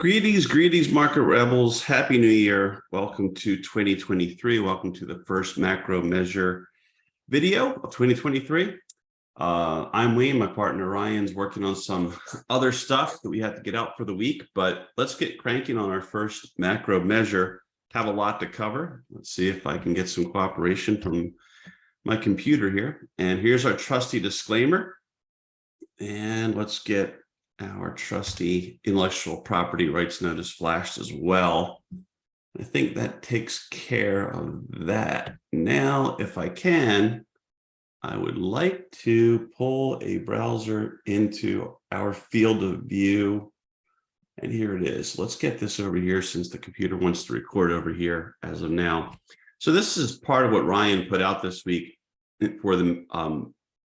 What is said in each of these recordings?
Greetings, market rebels. Happy New Year. Welcome to 2023. Welcome to the first macro measure video of 2023. I'm Wayne. My partner Ryan's working on some other stuff that we had to get out for the week, but let's get cranking on our first macro measure. Have a lot to cover. Let's see if I can get some cooperation from my computer here. And here's our trusty disclaimer. And let's get our trusty intellectual property rights notice flashed as well. I think that takes care of that. Now, if I can, I would like to pull a browser into our field of view. And here it is. Let's get this over here since the computer wants to record over here as of now. So this is part of what Ryan put out this week for the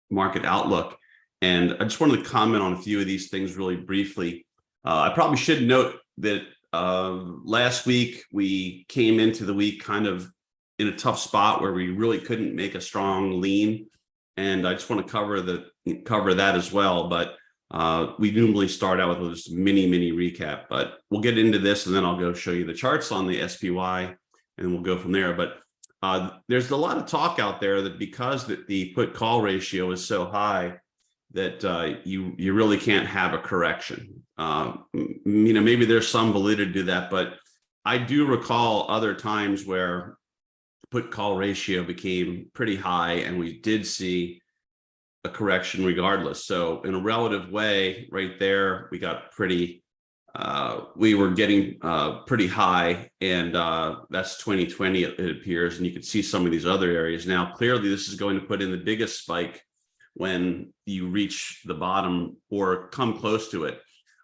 market outlook. And I just wanted to comment on a few of these things really briefly. I probably should note that last week we came into the week kind of in a tough spot where we really couldn't make a strong lean. And I just want to cover that as well. But we normally start out with just a mini recap. But we'll get into this and then I'll go show you the charts on the SPY and we'll go from there. But there's a lot of talk out there that because the put call ratio is so high, that you really can't have a correction. Maybe there's some validity to that, but I do recall other times where put call ratio became pretty high and we did see a correction regardless. So in a relative way right there, we got we were getting pretty high, and that's 2020 it appears. And you can see some of these other areas. Now, clearly this is going to put in the biggest spike when you reach the bottom or come close to it.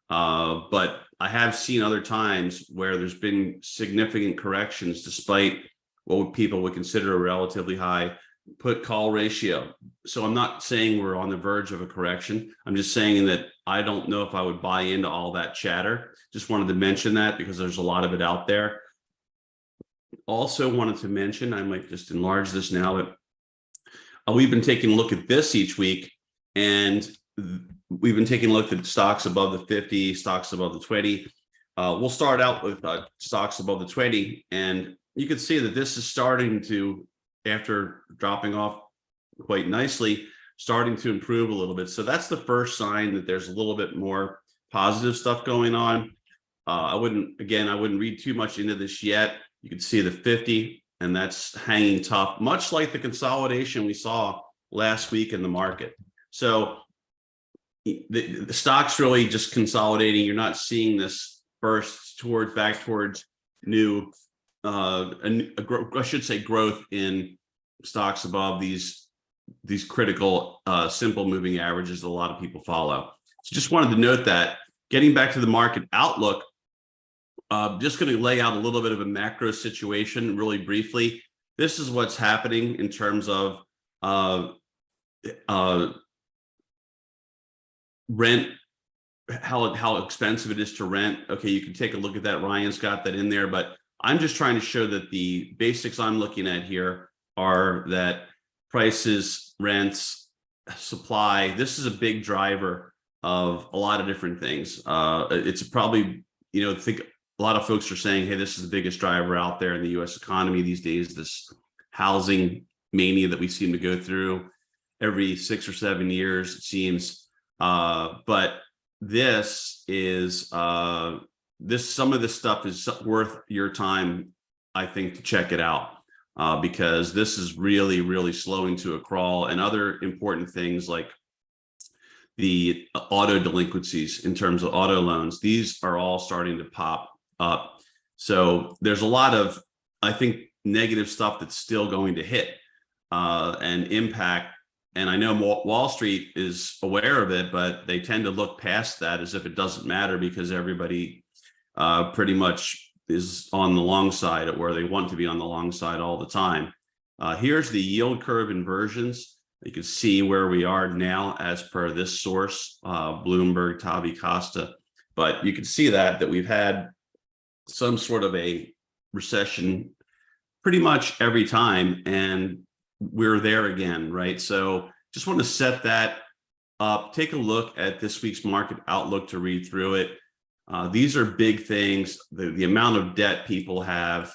But I have seen other times where there's been significant corrections despite what people would consider a relatively high put call ratio. So I'm not saying we're on the verge of a correction. I'm just saying that I don't know if I would buy into all that chatter. Just wanted to mention that because there's a lot of it out there. Also wanted to mention, I might just enlarge this now, but we've been taking a look at this each week, and we've been taking a look at stocks above the 50, stocks above the 20. We'll start out with stocks above the 20, and you can see that this is starting to, after dropping off quite nicely, starting to improve a little bit. So that's the first sign that there's a little bit more positive stuff going on. I wouldn't read too much into this yet. You can see the 50. And that's hanging tough, much like the consolidation we saw last week in the market. So the stock's really just consolidating. You're not seeing this burst back towards new, I should say, growth in stocks above these critical simple moving averages that a lot of people follow. So just wanted to note that. Getting back to the market outlook, just going to lay out a little bit of a macro situation really briefly. This is what's happening in terms of rent, how expensive it is to rent. Okay, you can take a look at that. Ryan's got that in there, but I'm just trying to show that the basics I'm looking at here are that prices, rents, supply, this is a big driver of a lot of different things. It's probably, think a lot of folks are saying, hey, this is the biggest driver out there in the US economy these days, this housing mania that we seem to go through every 6 or 7 years, it seems. But this is, some of this stuff is worth your time, I think, to check it out, because this is really slowing to a crawl, and other important things like the auto delinquencies in terms of auto loans, these are all starting to pop up. So there's a lot of, I think, negative stuff that's still going to hit and impact. And I know Wall Street is aware of it, but they tend to look past that as if it doesn't matter because everybody pretty much is on the long side at where they want to be on the long side all the time. Here's the yield curve inversions. You can see where we are now as per this source, Bloomberg, Tavi Costa. But you can see that we've had some sort of a recession pretty much every time, and we're there again, right? So just want to set that up. Take a look at this week's market outlook to read through it. These are big things, the amount of debt people have,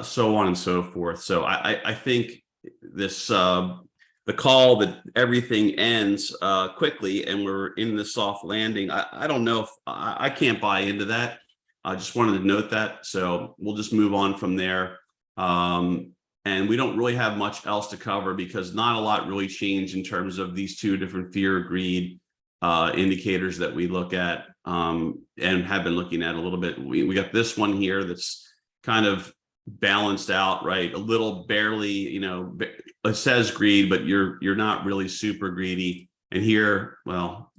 so on and so forth. So I think this, the call that everything ends quickly and we're in the soft landing, I don't know if I can't buy into that. I just wanted to note that. So we'll just move on from there. And we don't really have much else to cover because not a lot really changed in terms of these two different fear greed indicators that we look at and have been looking at a little bit. We got this one here that's kind of balanced out, right? A little barely, you know, it says greed, but you're not really super greedy. And here, well,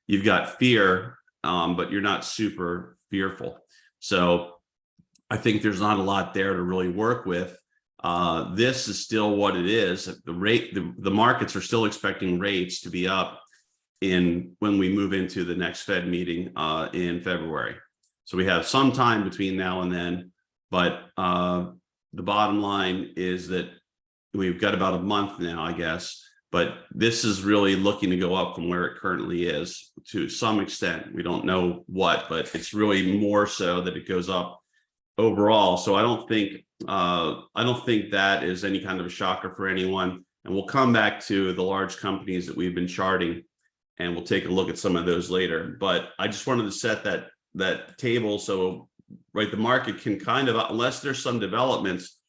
you've got fear, but you're not super fearful. So I think there's not a lot there to really work with. This is still what it is. The markets are still expecting rates to be up when we move into the next Fed meeting in February. So we have some time between now and then, but the bottom line is that we've got about a month now, I guess, but this is really looking to go up from where it currently is to some extent. We don't know what, but it's really more so that it goes up overall. So I don't think that is any kind of a shocker for anyone. And we'll come back to the large companies that we've been charting, and we'll take a look at some of those later. But I just wanted to set that table so, right, the market can kind of, unless there's some developments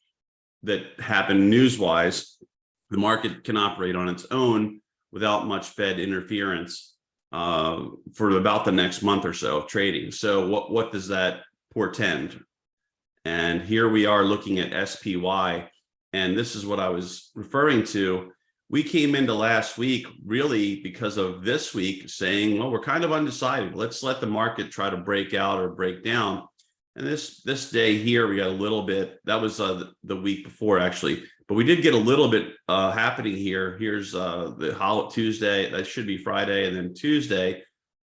that happen news-wise, the market can operate on its own without much Fed interference for about the next month or so of trading. So what does that portend? And here we are looking at SPY, and this is what I was referring to. We came into last week really because of this week saying, well, we're kind of undecided. Let's let the market try to break out or break down. And this day here, we got a little bit, that was the week before actually, but we did get a little bit happening here. Here's the Tuesday, that should be Friday, and then Tuesday,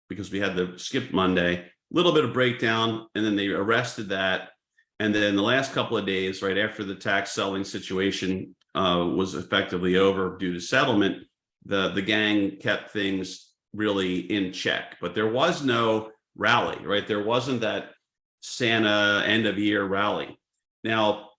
because we had the skip Monday, a little bit of breakdown, and then they arrested that. And then the last couple of days, right after the tax selling situation was effectively over due to settlement, the gang kept things really in check. But there was no rally, right? There wasn't that Santa end of year rally. Now,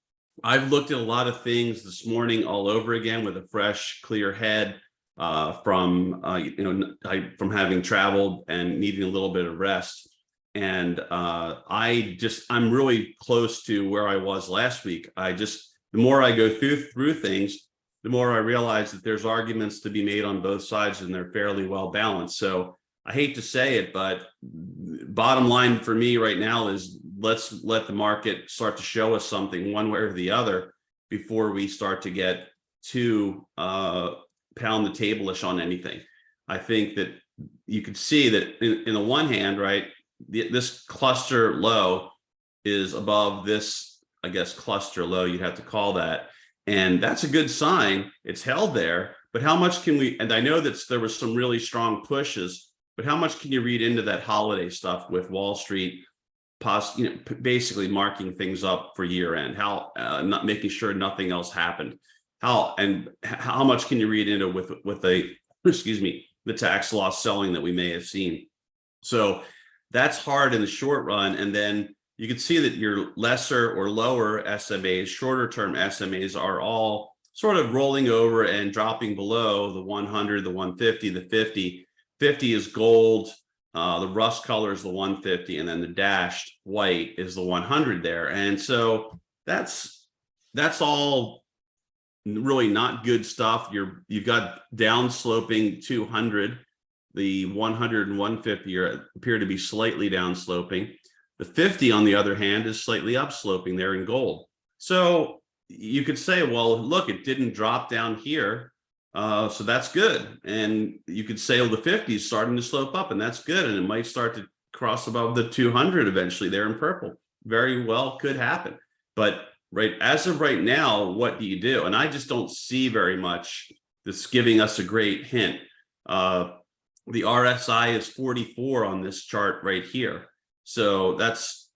I've looked at a lot of things this morning all over again with a fresh, clear head from having traveled and needing a little bit of rest. And I'm really close to where I was last week. The more I go through things, the more I realize that there's arguments to be made on both sides, and they're fairly well balanced. So I hate to say it, but bottom line for me right now is let's let the market start to show us something one way or the other before we start to get too pound the table-ish on anything. I think that you could see that in the one hand, right, this cluster low is above this, I guess, cluster low, you'd have to call that. And that's a good sign. It's held there, but how much can we, and I know that there was some really strong pushes, but how much can you read into that holiday stuff with Wall Street basically marking things up for year end, not making sure nothing else happened, how much can you read into with the tax loss selling that we may have seen? So that's hard in the short run. And then you can see that your lesser or lower SMAs, shorter term SMAs, are all sort of rolling over and dropping below the 100, the 150, the 50. 50 is gold, the rust color is the 150, and then the dashed white is the 100 there. And so that's all really not good stuff. You've got down sloping 200. The 100 and 150 appear to be slightly down sloping. The 50, on the other hand, is slightly up sloping there in gold. So you could say, well, look, it didn't drop down here, so that's good. And you could say, well, the 50 is starting to slope up, and that's good, and it might start to cross above the 200 eventually there in purple. Very well could happen. But right as of right now, what do you do? And I just don't see very much that's giving us a great hint. The RSI is 44 on this chart right here. So that's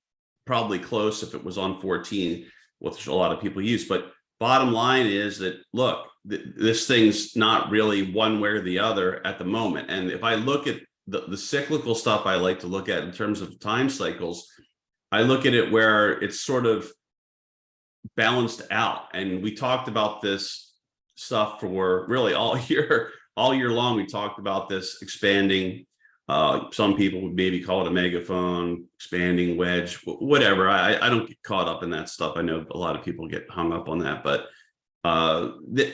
probably close if it was on 14, which a lot of people use. But bottom line is that, look, this thing's not really one way or the other at the moment. And if I look at the cyclical stuff I like to look at in terms of time cycles, I look at it where it's sort of balanced out. And we talked about this stuff for really all year long. We talked about this expanding. Some people would maybe call it a megaphone, expanding wedge, whatever. I don't get caught up in that stuff. I know a lot of people get hung up on that, but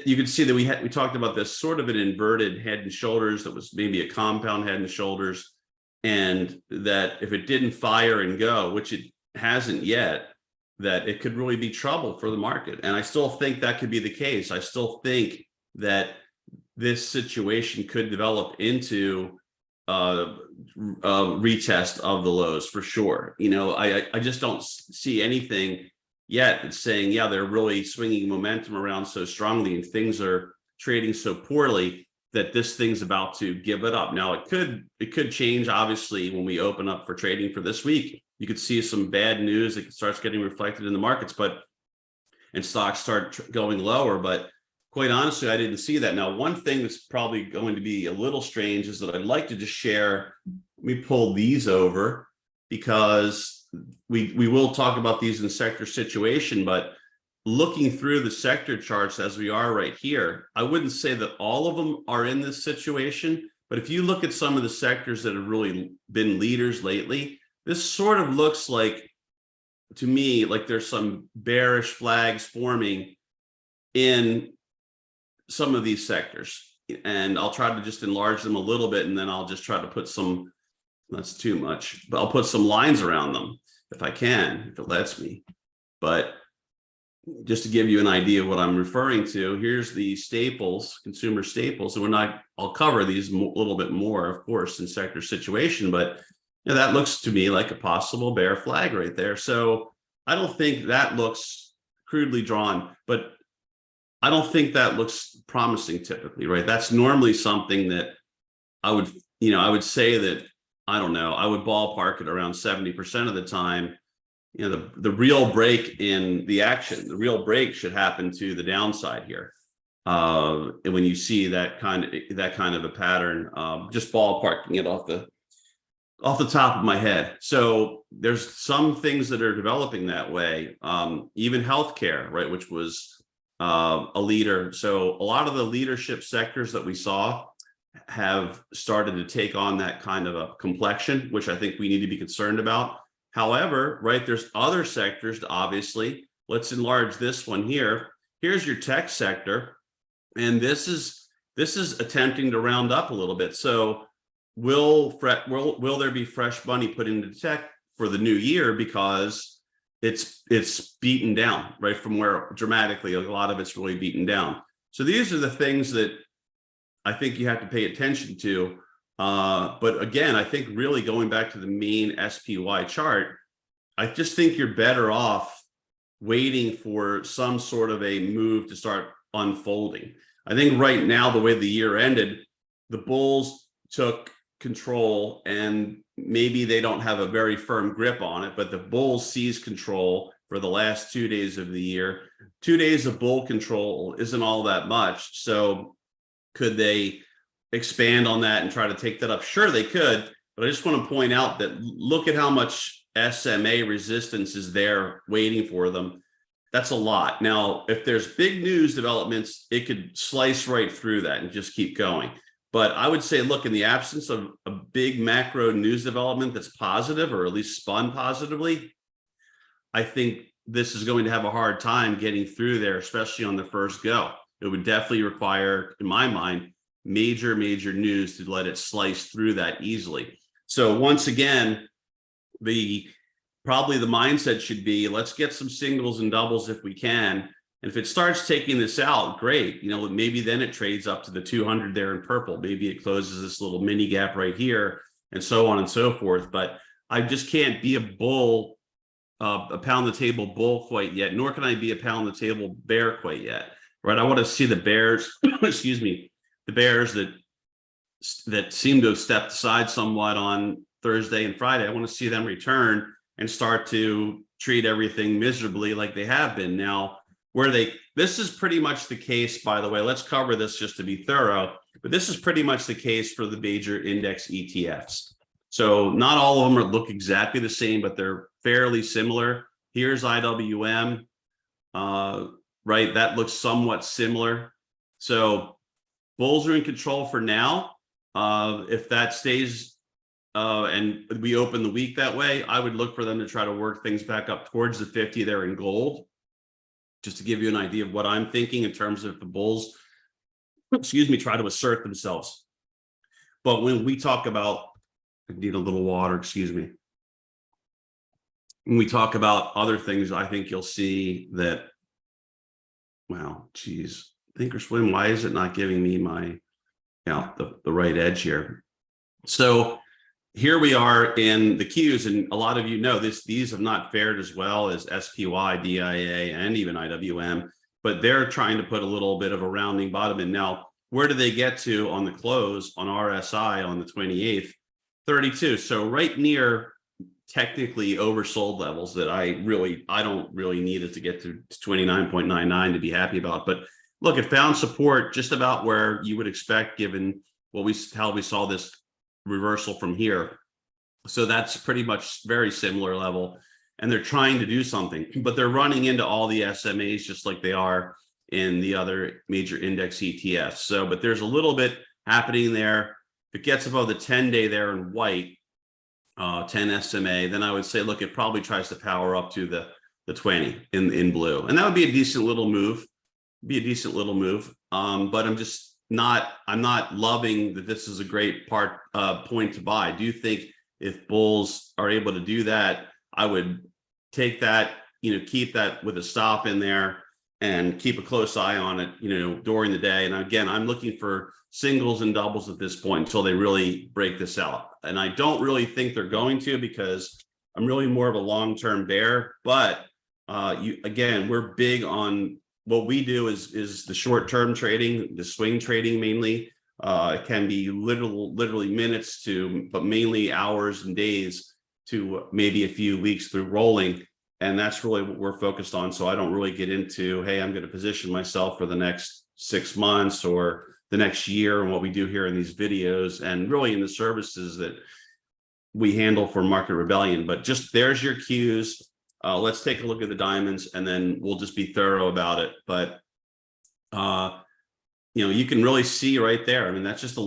you could see that we talked about this sort of an inverted head and shoulders that was maybe a compound head and shoulders, and that if it didn't fire and go, which it hasn't yet, that it could really be trouble for the market. And I still think that could be the case. I still think that this situation could develop into a retest of the lows for sure. I just don't see anything yet that's saying, yeah, they're really swinging momentum around so strongly and things are trading so poorly that this thing's about to give it up. Now, it could change, obviously, when we open up for trading for this week. You could see some bad news that starts getting reflected in the markets, and stocks start going lower. But quite honestly, I didn't see that. Now, one thing that's probably going to be a little strange is that I'd like to just share. Let me pull these over, because we will talk about these in sector situation, but looking through the sector charts as we are right here, I wouldn't say that all of them are in this situation, but if you look at some of the sectors that have really been leaders lately, this sort of looks like, to me, like there's some bearish flags forming in some of these sectors. And I'll try to just enlarge them a little bit, and then I'll just try to put some, that's too much, but I'll put some lines around them if I can, if it lets me. But just to give you an idea of what I'm referring to, here's the staples, consumer staples. And I'll cover these a little bit more, of course, in sector situation, but that looks to me like a possible bear flag right there. So I don't think that looks crudely drawn, but I don't think that looks promising typically, right? That's normally something that I would say that, I don't know, I would ballpark it around 70% of the time. The real break in the action, the real break should happen to the downside here. And when you see that kind of a pattern, just ballparking it off the top of my head. So there's some things that are developing that way. Even healthcare, right, which was a leader. So a lot of the leadership sectors that we saw have started to take on that kind of a complexion, which I think we need to be concerned about. However, right, there's other sectors, obviously. Let's enlarge this one here. Here's your tech sector, and this is attempting to round up a little bit. So will there be fresh money put into tech for the new year, because it's beaten down, right, from where dramatically a lot of it's really beaten down. So these are the things that I think you have to pay attention to. But again, I think really going back to the main SPY chart, I just think you're better off waiting for some sort of a move to start unfolding. I think right now, the way the year ended, the bulls took control, and maybe they don't have a very firm grip on it, but the bulls seized control for the last 2 days of the year. 2 days of bull control isn't all that much. So could they expand on that and try to take that up? Sure, they could, but I just want to point out that look at how much SMA resistance is there waiting for them. That's a lot. Now, if there's big news developments, it could slice right through that and just keep going. But I would say, look, in the absence of a big macro news development that's positive, or at least spun positively, I think this is going to have a hard time getting through there, especially on the first go. It would definitely require, in my mind, major news to let it slice through that easily. So once again, probably the mindset should be, let's get some singles and doubles if we can. And if it starts taking this out, great. Maybe then it trades up to the 200 there in purple. Maybe it closes this little mini gap right here, and so on and so forth. But I just can't be a bull, a pound the table bull quite yet, nor can I be a pound the table bear quite yet. Right? I want to see the bears, excuse me, the bears that seem to have stepped aside somewhat on Thursday and Friday. I want to see them return and start to treat everything miserably like they have been. Now, this is pretty much the case, by the way. Let's cover this just to be thorough. But this is pretty much the case for the major index ETFs. So not all of them look exactly the same, but they're fairly similar. Here's IWM, right? That looks somewhat similar. So bulls are in control for now. If that stays and we open the week that way, I would look for them to try to work things back up towards the 50 there in gold, just to give you an idea of what I'm thinking in terms of the bulls, excuse me, try to assert themselves. But when we talk about, I need a little water, excuse me. When we talk about other things, I think you'll see that, wow, geez, Thinkorswim, why is it not giving me my, the right edge here? So here we are in the Qs, and a lot of you know these have not fared as well as SPY, DIA, and even IWM, but they're trying to put a little bit of a rounding bottom in. Now, where do they get to on the close on RSI on the 28th? 32. So right near technically oversold levels that I don't really need it to get to 29.99 to be happy about. But look, it found support just about where you would expect given how we saw this reversal from here. So that's pretty much very similar level, and they're trying to do something, but they're running into all the SMAs just like they are in the other major index ETFs. So, but there's a little bit happening there. If it gets above the 10-day there in white, 10 SMA, then I would say, look, it probably tries to power up to the 20 in blue, and that would be a decent little move. But I'm not loving that this is a great point to buy. I do think if bulls are able to do that, I would take that, keep that with a stop in there and keep a close eye on it, during the day. And again, I'm looking for singles and doubles at this point until they really break this out. And I don't really think they're going to, because I'm really more of a long-term bear. But again, we're big on what we do is the short-term trading, the swing trading mainly. It can be literally minutes but mainly hours and days to maybe a few weeks through rolling. And that's really what we're focused on. So I don't really get into, hey, I'm going to position myself for the next 6 months or the next year, and what we do here in these videos and really in the services that we handle for Market Rebellion. But just there's your cues. Let's take a look at the diamonds, and then we'll just be thorough about it. But you can really see right there. I mean, that's just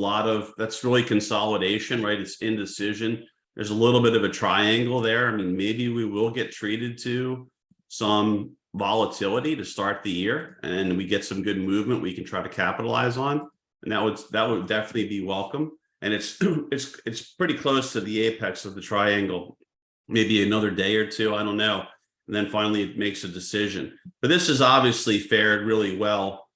that's really consolidation, right? It's indecision. There's a little bit of a triangle there. I mean, maybe we will get treated to some volatility to start the year, and we get some good movement we can try to capitalize on, and that would definitely be welcome. And it's pretty close to the apex of the triangle. Maybe another day or two, I don't know, and then finally it makes a decision. But this has obviously fared really well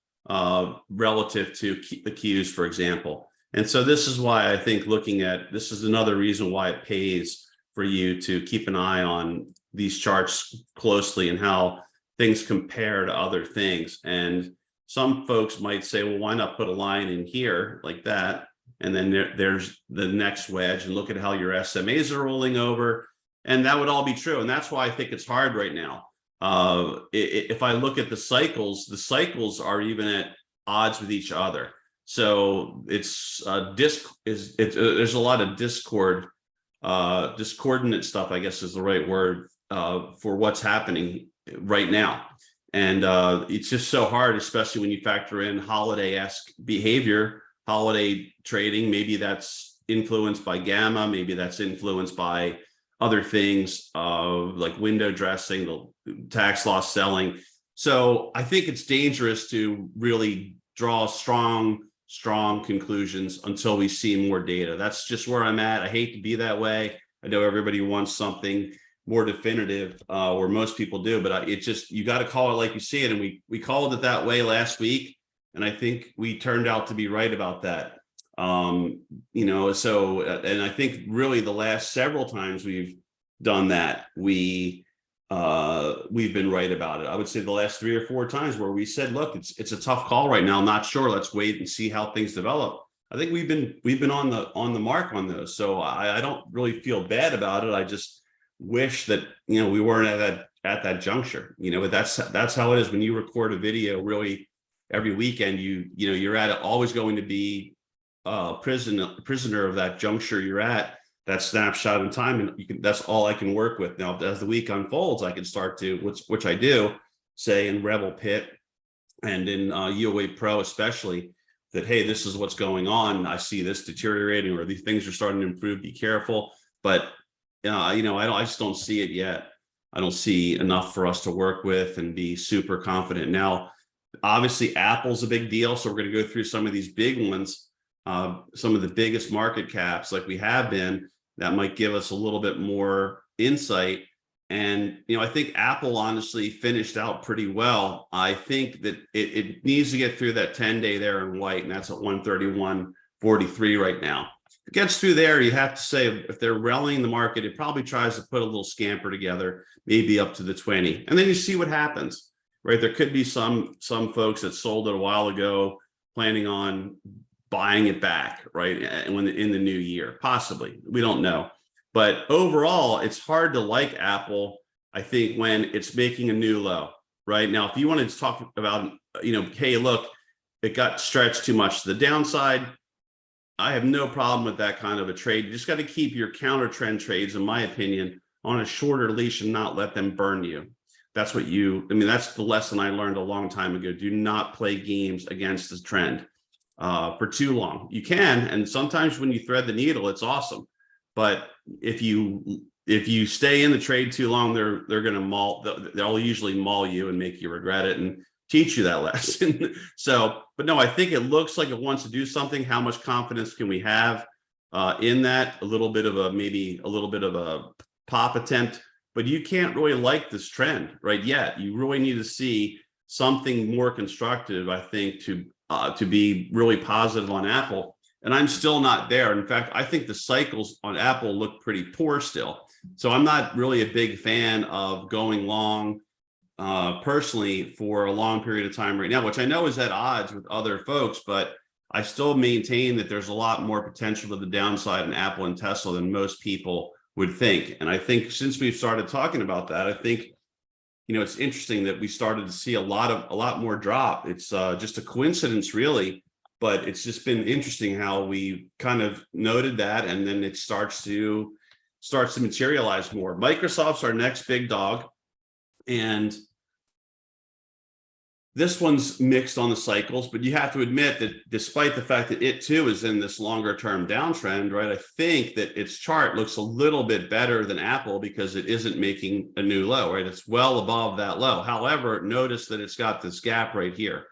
relative to the Qs, for example. And so this is why I think this is another reason why it pays for you to keep an eye on these charts closely and how things compare to other things. And some folks might say, well, why not put a line in here like that? And then there's the next wedge, and look at how your SMAs are rolling over. And that would all be true. And that's why I think it's hard right now. If I look at the cycles are even at odds with each other. So it's there's a lot of discordant stuff, I guess is the right word, for what's happening right now. And it's just so hard, especially when you factor in holiday-esque behavior, holiday trading. Maybe that's influenced by gamma, maybe that's influenced by other things like window dressing, the tax loss selling. So I think it's dangerous to really draw strong conclusions until we see more data. That's just where I'm at. I hate to be that way. I know everybody wants something more definitive, or most people do, but you got to call it like you see it. And we called it that way last week, and I think we turned out to be right about that. And I think really the last several times we've done that, we've been right about it. I would say the last 3 or 4 times where we said, look, it's a tough call right now. I'm not sure. Let's wait and see how things develop. I think we've been on the mark on those. So I don't really feel bad about it. I just wish that we weren't at that juncture. But that's how it is when you record a video. Really, every weekend you're always going to be prisoner of that juncture you're at, that snapshot in time, and that's all I can work with. Now, as the week unfolds, I can start to, which I do, say in Rebel Pit and in UOA Pro especially, that, hey, this is what's going on. I see this deteriorating, or these things are starting to improve. Be careful. But I just don't see it yet. I don't see enough for us to work with and be super confident. Now, obviously, Apple's a big deal, so we're going to go through some of these big ones, some of the biggest market caps, like we have been. That might give us a little bit more insight. And, I think Apple honestly finished out pretty well. I think that it needs to get through that 10-day there in white, and that's at 131.43 right now. If it gets through there, you have to say, if they're rallying the market, it probably tries to put a little scamper together, maybe up to the 20. And then you see what happens, right? There could be some folks that sold it a while ago planning on buying it back, right? When in the new year, possibly, we don't know. But overall, it's hard to like Apple, I think, when it's making a new low, right? Now, if you wanted to talk about, hey, look, it got stretched too much to the downside, I have no problem with that kind of a trade. You just got to keep your counter trend trades, in my opinion, on a shorter leash and not let them burn you. That's that's the lesson I learned a long time ago. Do not play games against the trend for too long. You can, and sometimes when you thread the needle, it's awesome. But if you stay in the trade too long, they're going to they'll usually maul you and make you regret it and teach you that lesson. So, but no, I think it looks like it wants to do something. How much confidence can we have in that? Maybe a little bit of a pop attempt, but you can't really like this trend right yet. You really need to see something more constructive, I think, to be really positive on Apple. And I'm still not there. In fact, I think the cycles on Apple look pretty poor still. So I'm not really a big fan of going long personally for a long period of time right now, which I know is at odds with other folks, but I still maintain that there's a lot more potential to the downside in Apple and Tesla than most people would think. And I think since we've started talking about that, I think, it's interesting that we started to see a lot more drop. It's just a coincidence, really. But it's just been interesting how we kind of noted that, and then it starts to materialize more. Microsoft's our next big dog, and this one's mixed on the cycles, but you have to admit that despite the fact that it too is in this longer term downtrend, right? I think that its chart looks a little bit better than Apple because it isn't making a new low, right? It's well above that low. However, notice that it's got this gap right here.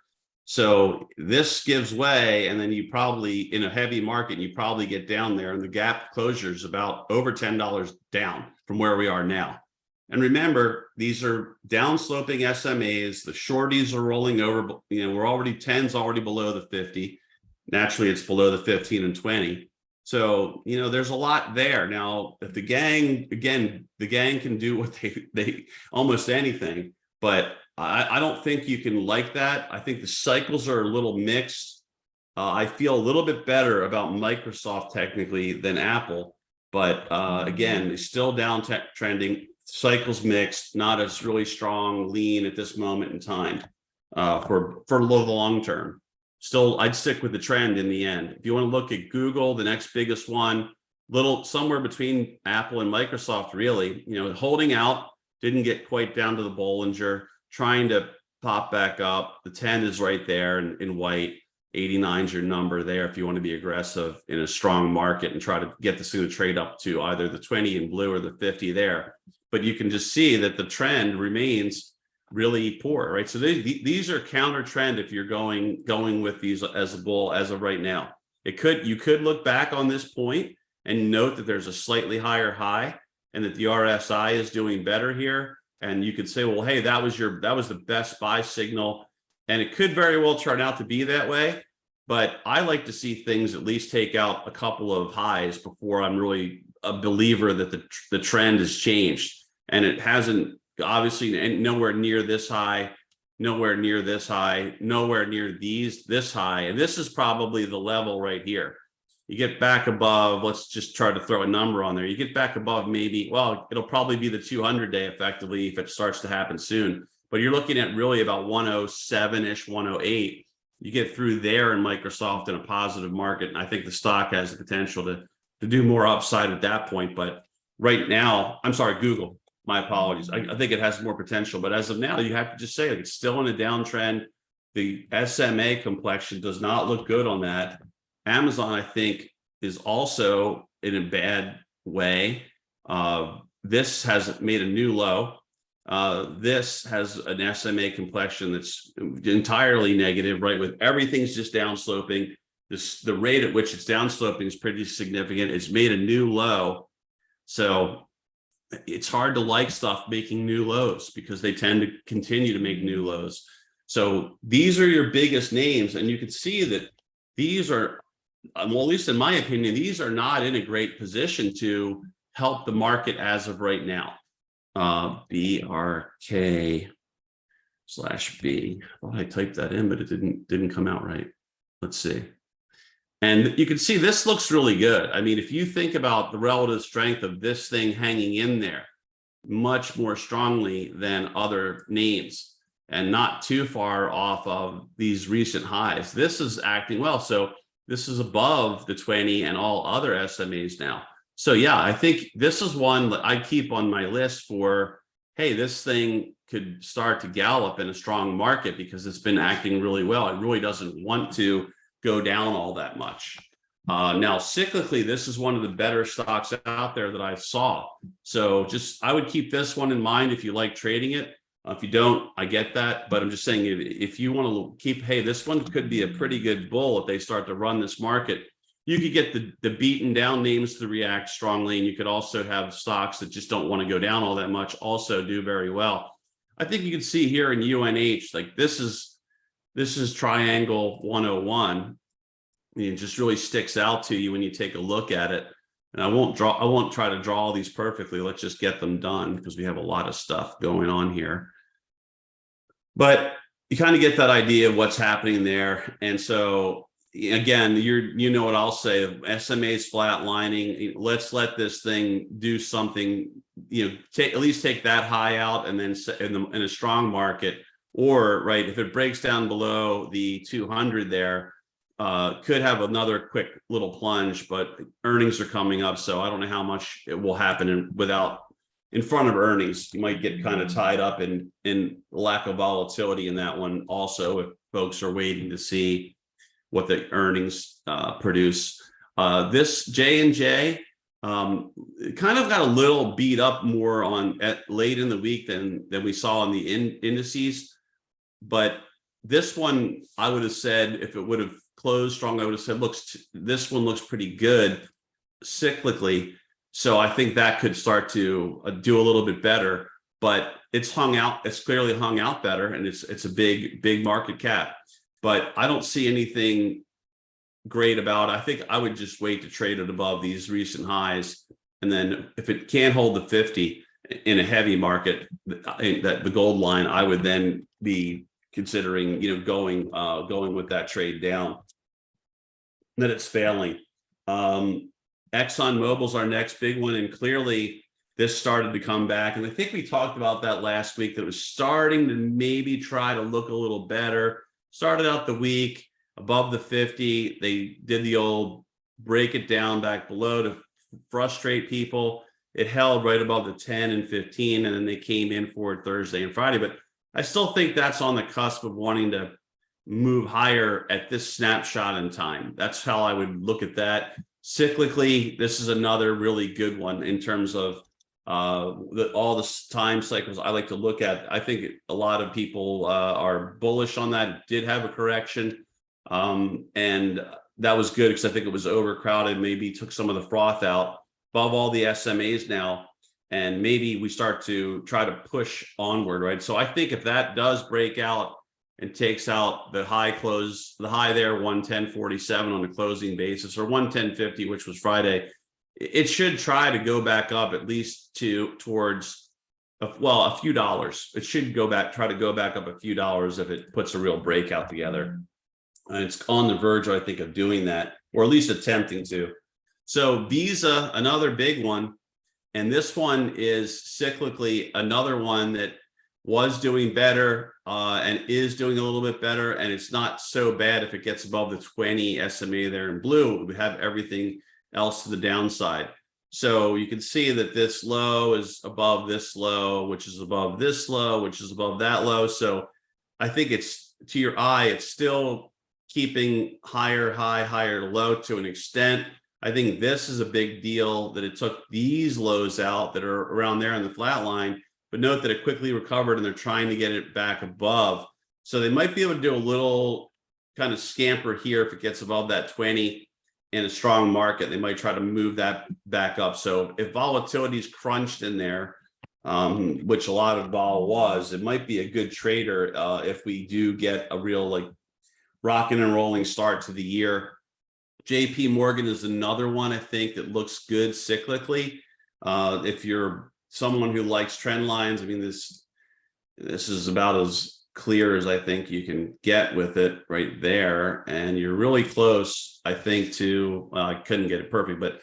So this gives way, and then you probably, in a heavy market, you probably get down there, and the gap closure is about over $10 down from where we are now. And remember, these are downsloping SMAs. The shorties are rolling over. We're already 10's already below the 50. Naturally, it's below the 15 and 20. So, there's a lot there. Now, if the gang can do what they almost anything, but I don't think you can like that. I think the cycles are a little mixed. I feel a little bit better about Microsoft technically than Apple, but again, it's still trending. Cycles mixed, not as really strong lean at this moment in time for the long term. Still, I'd stick with the trend in the end. If you want to look at Google, the next biggest one, somewhere between Apple and Microsoft, really, holding out, didn't get quite down to the Bollinger, trying to pop back up. The 10 is right there in white. 89 is your number there if you want to be aggressive in a strong market and try to get this thing to trade up to either the 20 in blue or the 50 there. But you can just see that the trend remains really poor, right? So these are counter trend if you're going with these as a bull as of right now. You could look back on this point and note that there's a slightly higher high and that the RSI is doing better here. And you could say, well, hey, that was the best buy signal. And it could very well turn out to be that way. But I like to see things at least take out a couple of highs before I'm really a believer that the trend has changed. And it hasn't, obviously, and nowhere near this high, nowhere near this high, nowhere near this high. And this is probably the level right here. You get back above, let's just try to throw a number on there. You get back above it'll probably be the 200-day effectively if it starts to happen soon. But you're looking at really about 107-ish, 108. you get through there in Microsoft in a positive market, and I think the stock has the potential to do more upside at that point. But right now, I'm sorry, Google, my apologies. I think it has more potential, but as of now, you have to just say it's still in a downtrend. The SMA complexion does not look good on that. Amazon, I think, is also in a bad way. This has made a new low. This has an SMA complexion that's entirely negative, right? With everything's just downsloping. The rate at which it's downsloping is pretty significant. It's made a new low. So it's hard to like stuff making new lows because they tend to continue to make new lows. So these are your biggest names, and you can see that these are, well, at least in my opinion, these are not in a great position to help the market as of right now. BRK/B. Well, I typed that in, but it didn't come out right. Let's see. And you can see this looks really good. I mean, if you think about the relative strength of this thing hanging in there much more strongly than other names and not too far off of these recent highs, this is acting well. So this is above the 20 and all other SMAs now. So yeah, I think this is one that I keep on my list for, hey, this thing could start to gallop in a strong market because it's been acting really well. It really doesn't want to go down all that much. Now, cyclically, this is one of the better stocks out there that I saw. So I would keep this one in mind if you like trading it. If you don't, I get that. But I'm just saying, if you want to keep, hey, this one could be a pretty good bull if they start to run this market. You could get the beaten down names to react strongly, and you could also have stocks that just don't want to go down all that much also do very well. I think you can see here in UNH, like this is Triangle 101. It just really sticks out to you when you take a look at it. And I won't try to draw all these perfectly. Let's just get them done because we have a lot of stuff going on here. But you kind of get that idea of what's happening there. And so again, you know what I'll say, SMA's flatlining. Let's let this thing do something, at least take that high out, and then in a strong market, or right, if it breaks down below the 200 there, could have another quick little plunge, but earnings are coming up, so I don't know how much it will happen in front of earnings. You might get kind of tied up in lack of volatility in that one also, if folks are waiting to see what the earnings produce. This J&J kind of got a little beat up more late in the week than we saw in the indices, but this one, I would have said, if it would have closed strong, I would have said, this one looks pretty good cyclically. So I think that could start to do a little bit better, but it's clearly hung out better, and it's a big market cap. But I don't see anything great about it. I think I would just wait to trade it above these recent highs. And then if it can't hold the 50 in a heavy market, the gold line, I would then be considering, going with that trade down. That it's failing. ExxonMobil's our next big one, and clearly this started to come back. And I think we talked about that last week, that it was starting to maybe try to look a little better. Started out the week above the 50. They did the old break it down back below to frustrate people. It held right above the 10 and 15, and then they came in for it Thursday and Friday. But I still think that's on the cusp of wanting to move higher at this snapshot in time. That's how I would look at that. Cyclically, this is another really good one in terms of all the time cycles I like to look at. I think a lot of people are bullish on that. It did have a correction, and that was good because I think it was overcrowded, maybe took some of the froth out above all the SMAs now, and maybe we start to try to push onward, right? So I think if that does break out and takes out the high there, 110.47 on the closing basis, or 110.50, which was Friday, it should try to go back up at least towards a few dollars. It should try to go back up a few dollars if it puts a real breakout together. And it's on the verge, I think, of doing that, or at least attempting to. So Visa, another big one. And this one is cyclically another one that was doing better and is doing a little bit better, and it's not so bad if it gets above the 20 SMA there in blue. We have everything else to the downside. So you can see that this low is above this low, which is above this low, which is above that low. So I think it's, to your eye, it's still keeping higher high, higher low to an extent. I think this is a big deal that it took these lows out that are around there on the flat line, but note that it quickly recovered and they're trying to get it back above. So they might be able to do a little kind of scamper here if it gets above that 20 in a strong market. They might try to move that back up. So if volatility is crunched in there, which a lot of vol was, it might be a good trader if we do get a real like rocking and rolling start to the year. JP Morgan is another one I think that looks good cyclically. If you're someone who likes trend lines, I mean, this is about as clear as I think you can get with it right there. And you're really close, I think, to, well, I couldn't get it perfect, but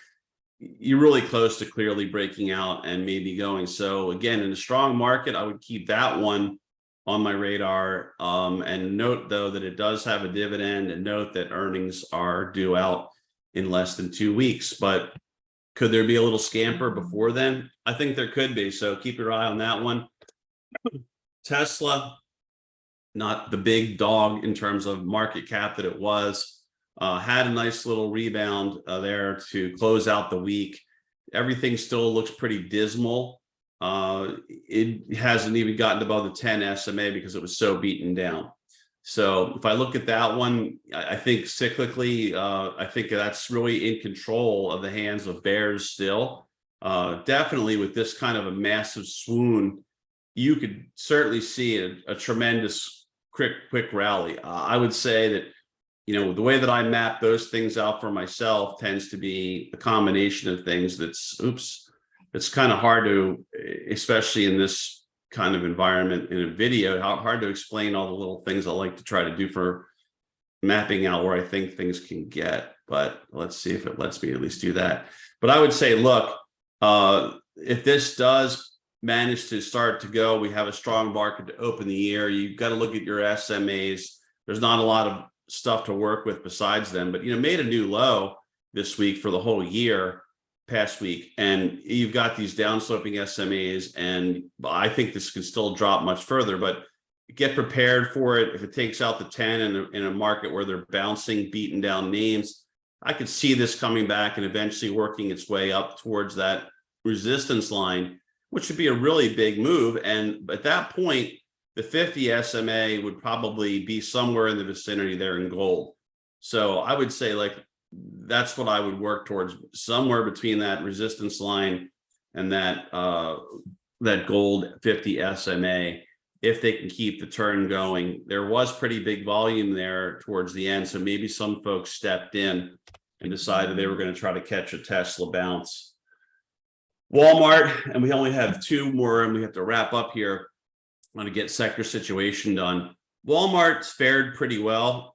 you're really close to clearly breaking out and maybe going. So again, in a strong market, I would keep that one on my radar. And note though that it does have a dividend, and note that earnings are due out in less than 2 weeks. But could there be a little scamper before then? I think there could be. So keep your eye on that one. Tesla, not the big dog in terms of market cap that it was, had a nice little rebound there to close out the week. Everything still looks pretty dismal. It hasn't even gotten above the 10 SMA because it was so beaten down. So if I look at that one, I think cyclically, I think that's really in control of the hands of bears still. Definitely with this kind of a massive swoon, you could certainly see a tremendous quick rally. I would say that, you know, the way that I map those things out for myself tends to be a combination of things that's, it's kind of hard to, especially in this kind of environment in a video, how hard to explain all the little things I like to try to do for mapping out where I think things can get. But let's see if it lets me at least do that. But I would say, look, if this does manage to start to go, we have a strong market to open the year. You've got to look at your SMAs. There's not a lot of stuff to work with besides them, but, you know, made a new low this week for the whole year, past week, and you've got these downsloping SMAs, and I think this can still drop much further, but get prepared for it. If it takes out the 10 in a market where they're bouncing, beaten down names, I could see this coming back and eventually working its way up towards that resistance line, which would be a really big move. And at that point, the 50 SMA would probably be somewhere in the vicinity there in gold. So I would say, like, that's what I would work towards, somewhere between that resistance line and that that gold 50 SMA, if they can keep the turn going. There was pretty big volume there towards the end, so maybe some folks stepped in and decided they were going to try to catch a Tesla bounce. Walmart, and we only have two more and we have to wrap up here. I want to get sector situation done. Walmart's fared pretty well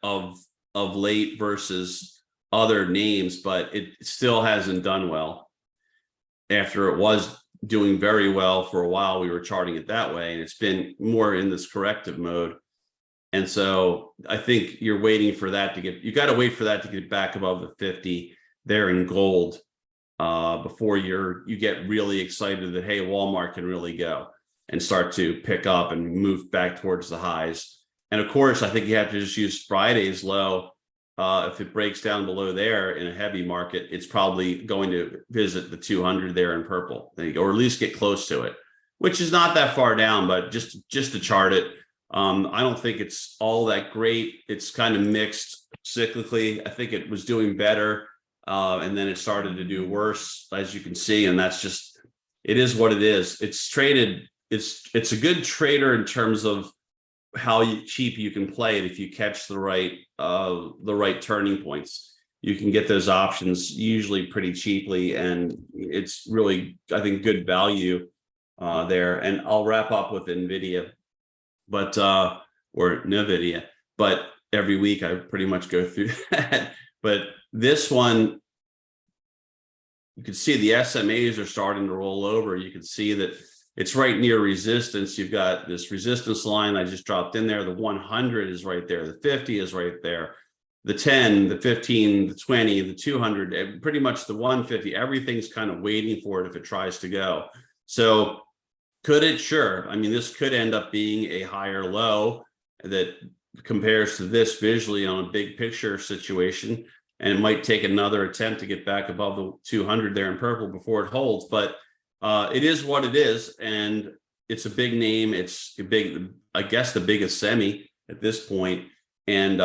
of late versus other names, but it still hasn't done well. After it was doing very well for a while, we were charting it that way, and it's been more in this corrective mode. And so I think you're waiting for that to get, you got to wait for that to get back above the 50 there in gold before you get really excited that, hey, Walmart can really go and start to pick up and move back towards the highs. And of course, I think you have to just use Friday's low. If it breaks down below there in a heavy market, it's probably going to visit the 200 there in purple, or at least get close to it, which is not that far down, but just to chart it. I don't think it's all that great. It's kind of mixed cyclically. I think it was doing better, and then it started to do worse, as you can see. And that's just, it is what it is. It's traded. It's a good trader in terms of how cheap you can play it. If you catch the right turning points, you can get those options usually pretty cheaply, and it's really, I think, good value there. And I'll wrap up with NVIDIA, but or NVIDIA, but every week I pretty much go through that. But this one, you can see the SMAs are starting to roll over. You can see that it's right near resistance. You've got this resistance line I just dropped in there. The 100 is right there. The 50 is right there. The 10, the 15, the 20, the 200, pretty much the 150, everything's kind of waiting for it if it tries to go. So could it? Sure. I mean, this could end up being a higher low that compares to this visually on a big picture situation. And it might take another attempt to get back above the 200 there in purple before it holds. But it is what it is. And it's a big name. It's a big, I guess, the biggest semi at this point. And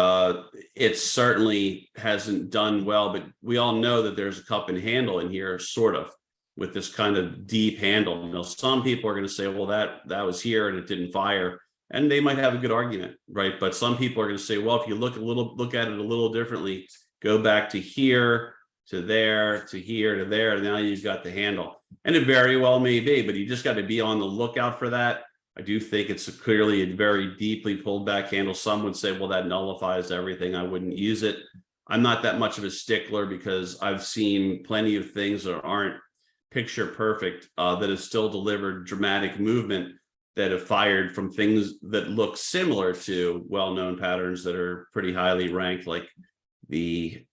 it certainly hasn't done well, but we all know that there's a cup and handle in here, sort of, with this kind of deep handle. Now, some people are going to say, well, that was here and it didn't fire, and they might have a good argument, right? But some people are going to say, well, if you look at it a little differently, go back to here, to there, to here, to there, and now you've got the handle. And it very well may be, but you just got to be on the lookout for that. I do think it's clearly a very deeply pulled back handle. Some would say, well, that nullifies everything. I wouldn't use it. I'm not that much of a stickler because I've seen plenty of things that aren't picture perfect that have still delivered dramatic movement, that have fired from things that look similar to well-known patterns that are pretty highly ranked, like the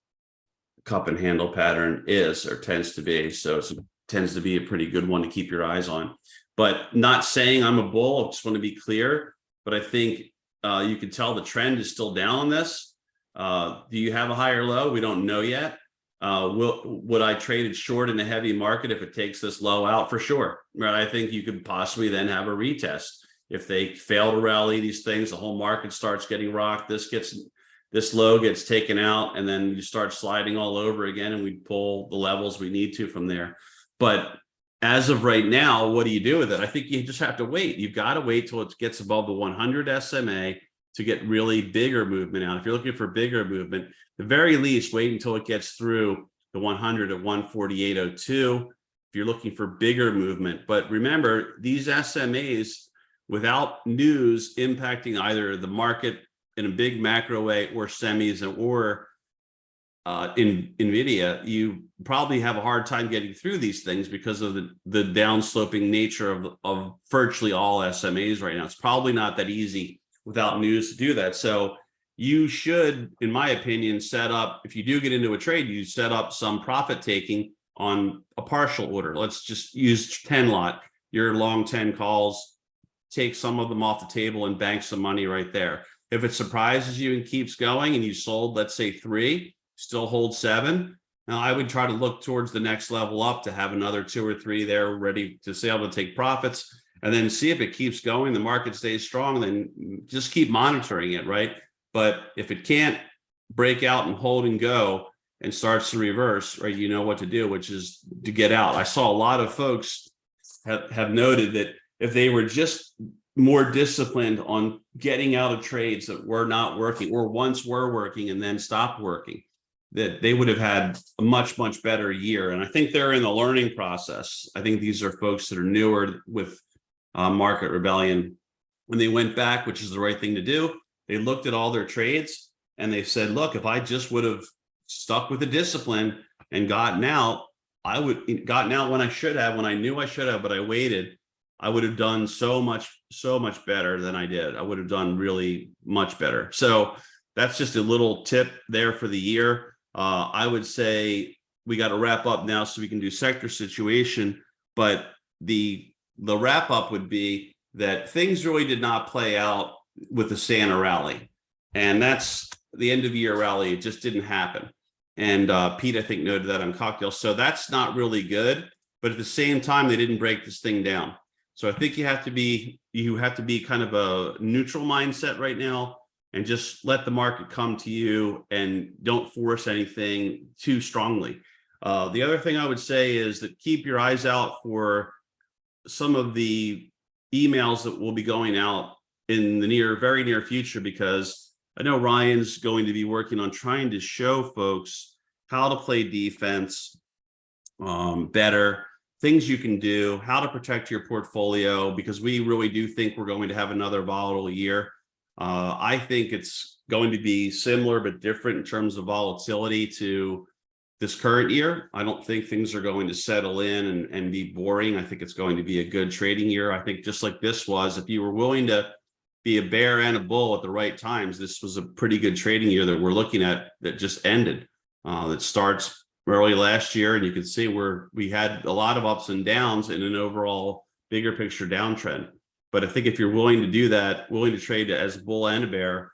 cup and handle pattern is or tends to be. So it tends to be a pretty good one to keep your eyes on. But not saying I'm a bull, I just want to be clear. But I think you can tell the trend is still down on this. Do you have a higher low? We don't know yet. Would I trade it short in a heavy market if it takes this low out? For sure. Right? I think you could possibly then have a retest. If they fail to rally these things, the whole market starts getting rocked. This low gets taken out, and then you start sliding all over again, and we pull the levels we need to from there. But as of right now, what do you do with it? I think you just have to wait. You've got to wait till it gets above the 100 SMA to get really bigger movement out. If you're looking for bigger movement, the very least, wait until it gets through the 100 at 148.02 if you're looking for bigger movement. But remember, these SMAs, without news impacting either the market in a big macro way or semis or in NVIDIA, you probably have a hard time getting through these things because of the downsloping nature of virtually all SMAs right now. It's probably not that easy without news to do that. So you should, in my opinion, set up, if you do get into a trade, you set up some profit taking on a partial order. Let's just use 10 lot, your long 10 calls, take some of them off the table and bank some money right there. If it surprises you and keeps going and you sold, let's say 3, still hold 7. Now I would try to look towards the next level up to have another 2 or 3 there ready to be able to take profits, and then see if it keeps going, the market stays strong, then just keep monitoring it, right? But if it can't break out and hold and go and starts to reverse, right, you know what to do, which is to get out. I saw a lot of folks have noted that if they were just more disciplined on getting out of trades that were not working or once were working and then stopped working, that they would have had a much, much better year. And I think they're in the learning process. I think these are folks that are newer with market rebellion. When they went back, which is the right thing to do, they looked at all their trades and they said, look, if I just would have stuck with the discipline and gotten out, I would gotten out when I should have, when I knew I should have, but I waited, I would have done so much better than I did. I would have done really much better. So that's just a little tip there for the year. I would say we got to wrap up now so we can do sector situation, but the wrap up would be that things really did not play out with the Santa rally. And that's the end of year rally. It just didn't happen. And Pete, I think, noted that on Cocktail. So that's not really good. But at the same time, they didn't break this thing down. So I think you have to be kind of a neutral mindset right now and just let the market come to you and don't force anything too strongly. The other thing I would say is that keep your eyes out for some of the emails that will be going out in the very near future, because I know Ryan's going to be working on trying to show folks how to play defense better, things you can do, how to protect your portfolio, because we really do think we're going to have another volatile year. I think it's going to be similar but different in terms of volatility to this current year. I don't think things are going to settle in and be boring. I think it's going to be a good trading year. I think just like this was, if you were willing to be a bear and a bull at the right times, this was a pretty good trading year that we're looking at that just ended. That starts early last year, and you can see where we had a lot of ups and downs in an overall bigger picture downtrend. But I think if you're willing to do that, willing to trade as a bull and a bear,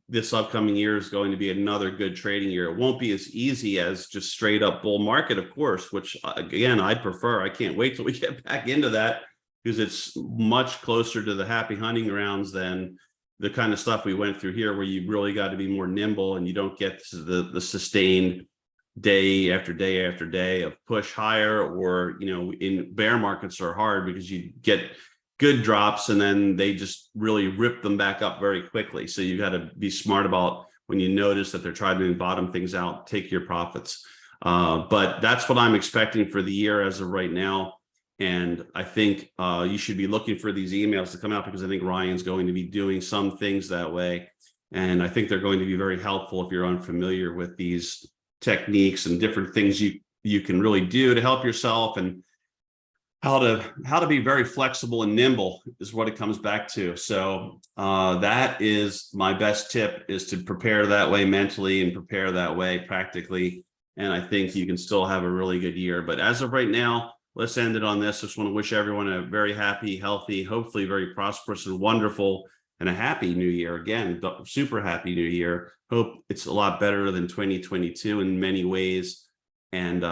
this upcoming year is going to be another good trading year. It won't be as easy as just straight up bull market, of course, which again, I prefer. I can't wait till we get back into that, because it's much closer to the happy hunting grounds than the kind of stuff we went through here, where you really got to be more nimble and you don't get the sustained day after day after day of push higher. Or, you know, in bear markets are hard because you get good drops and then they just really rip them back up very quickly. So you got to be smart about when you notice that they're trying to bottom things out, take your profits. But that's what I'm expecting for the year as of right now. And I think you should be looking for these emails to come out, because I think Ryan's going to be doing some things that way. And I think they're going to be very helpful if you're unfamiliar with these techniques and different things you can really do to help yourself, and how to be very flexible and nimble is what it comes back to. So that is my best tip, is to prepare that way mentally and prepare that way practically. And I think you can still have a really good year. But as of right now, let's end it on this. Just want to wish everyone a very happy, healthy, hopefully very prosperous and wonderful, and a happy new year. Again, super happy new year. Hope it's a lot better than 2022 in many ways. And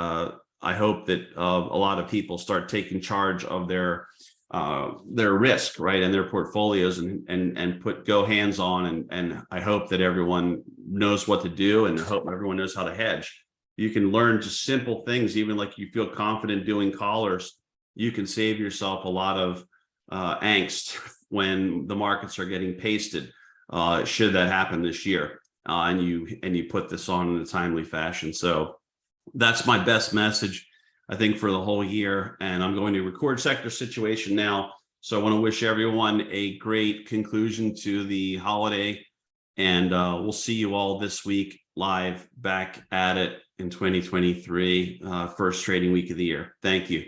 I hope that a lot of people start taking charge of their risk, right, and their portfolios, and go hands on. And I hope that everyone knows what to do, and I hope everyone knows how to hedge. You can learn just simple things, even like you feel confident doing collars. You can save yourself a lot of angst when the markets are getting pasted, should that happen this year, and you put this on in a timely fashion. So that's my best message, I think, for the whole year. And I'm going to record sector situation now. So I want to wish everyone a great conclusion to the holiday. And we'll see you all this week live back at it in 2023, first trading week of the year. Thank you.